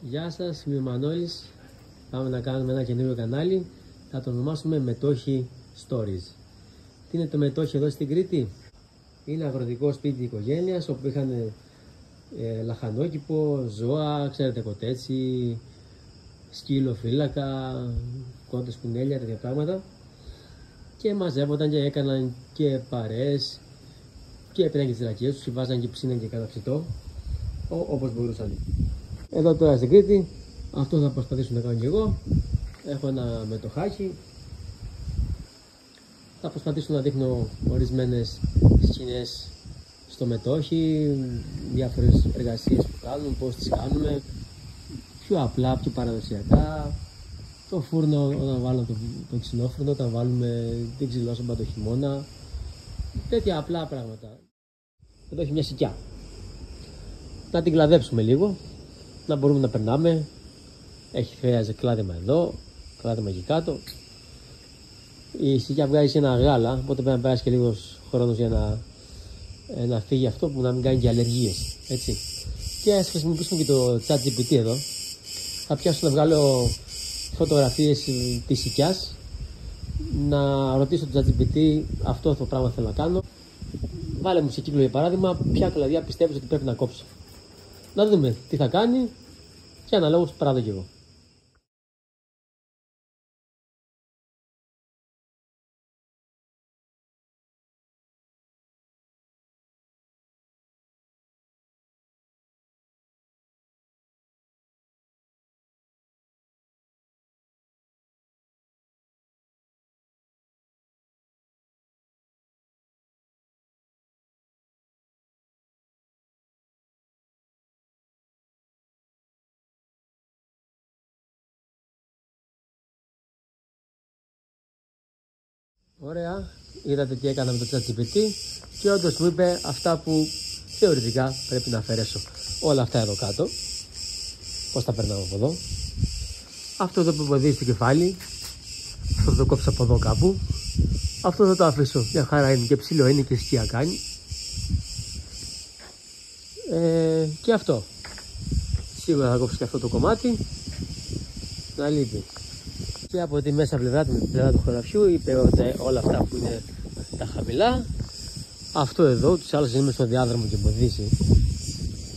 Γεια σας, είμαι ο Μανώλης. Πάμε να κάνουμε ένα καινούριο κανάλι. Θα το ονομάσουμε Μετόχι Stories. Τι είναι το μετόχι εδώ στην Κρήτη? Είναι αγροτικό σπίτι οικογένειας όπου είχαν λαχανόκηπο, ζώα, ξέρετε, κοτέτσι, σκύλο, φύλακα, κόντες, κουνέλια, τέτοια πράγματα. Και μαζεύονταν και έκαναν και παρέες και πήραν και τις ρακίες τους και βάζαν και ψήναν και κάνα ψητό όπως μπορούσαν. Εδώ τώρα στην Κρήτη αυτό θα προσπαθήσω να κάνω και εγώ. Έχω ένα μετοχάκι. Θα προσπαθήσω να δείχνω ορισμένες σκηνές στο μετόχι, διάφορες εργασίες που κάνουν, πώς τις κάνουμε, πιο απλά, πιο παραδοσιακά. Το φούρνο, όταν βάλουμε το ξυλόφουρνο, όταν βάλουμε την ξυλόσομπα το χειμώνα, τέτοια απλά πράγματα. Εδώ έχει μια σικιά. Να την κλαδέψουμε λίγο, να μπορούμε να περνάμε. Χρειάζεται κλάδεμα εδώ, κλάδεμα εκεί κάτω. Η σικιά βγάζει ένα γάλα, οπότε πρέπει να περάσει και λίγος χρόνος για να φύγει αυτό, που να μην κάνει και αλλεργίες. Έτσι. Και ας χρησιμοποιήσουμε και το ChatGPT εδώ. Θα πιάσω να βγάλω φωτογραφίες της σικιάς, να ρωτήσω το ChatGPT αυτό το πράγμα θέλω να κάνω. Βάλε μου σε κύκλο για παράδειγμα ποια κλαδιά πιστεύεις ότι πρέπει να κόψω. Να δούμε τι θα κάνει και αναλόγως παράδω και εγώ. Ωραία, είδατε τι έκανα με το ChatGPT και όντως μου είπε αυτά που θεωρητικά πρέπει να αφαιρέσω. Όλα αυτά εδώ κάτω. Πώς τα περνάω από εδώ. Αυτό εδώ που υποδεί στο κεφάλι. Αυτό το κόψω από εδώ κάπου. Αυτό θα το αφήσω. Μια χαρά είναι και ψηλό είναι και σκιά κάνει. Και αυτό. Σίγουρα θα κόψω και αυτό το κομμάτι. Να λείπει. Και από τη μέσα πλευρά του χωραφιού είπε ότι όλα αυτά που είναι τα χαμηλά. Αυτό εδώ, τους άλλους είμαι στο διάδρομο και εμποδίσει.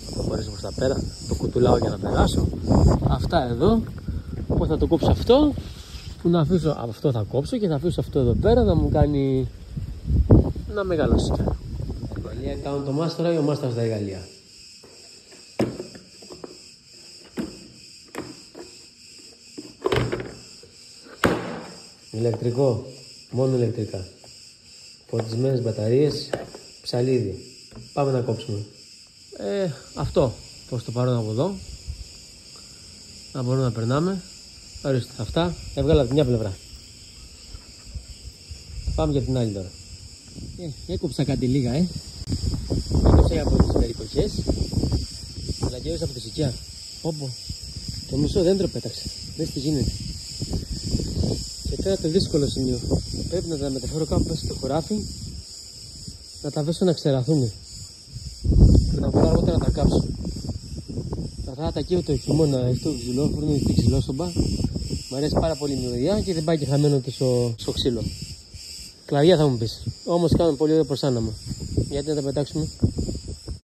Θα προχωρήσω προς τα πέρα, το κουτουλάω για να περάσω. Αυτά εδώ, πώς θα το κόψω αυτό, που να αφήσω, αυτό θα κόψω και θα αφήσω αυτό εδώ πέρα να μου κάνει να μεγαλώσει. Γαλλία κάνουν το μάστορα ή ο μάστορας τα εργαλεία. Ηλεκτρικό, μόνο ηλεκτρικά. Φορτισμένες μπαταρίες, ψαλίδι. Πάμε να κόψουμε. Αυτό προς το παρόν από εδώ. Να μπορούμε να περνάμε. Ορίστε αυτά. Έβγαλα από την μια πλευρά. Πάμε για την άλλη τώρα. Έκοψα κάτι λίγα, Έκοψα από τις περιοχές. Αλλά και από τη σικιά. Όπου το μισό δέντρο πέταξε. Δες τι γίνεται. Και τώρα το δύσκολο σημείο. Πρέπει να τα μεταφέρω κάπου μέσα στο χωράφι, να τα βέσω να ξεραθούν και να μπορώ αργότερα να τα κάψω. Θα τα καίω το χειμώνα στο ξυλόφουρνο ή στη ξυλόσομπα. Μ' αρέσει πάρα πολύ η μυρωδιά και δεν πάει και χαμένο στο ξύλο. Κλαδιά θα μου πεις, όμως κάνουν πολύ ωραίο προσάναμα. Γιατί να τα πετάξουμε.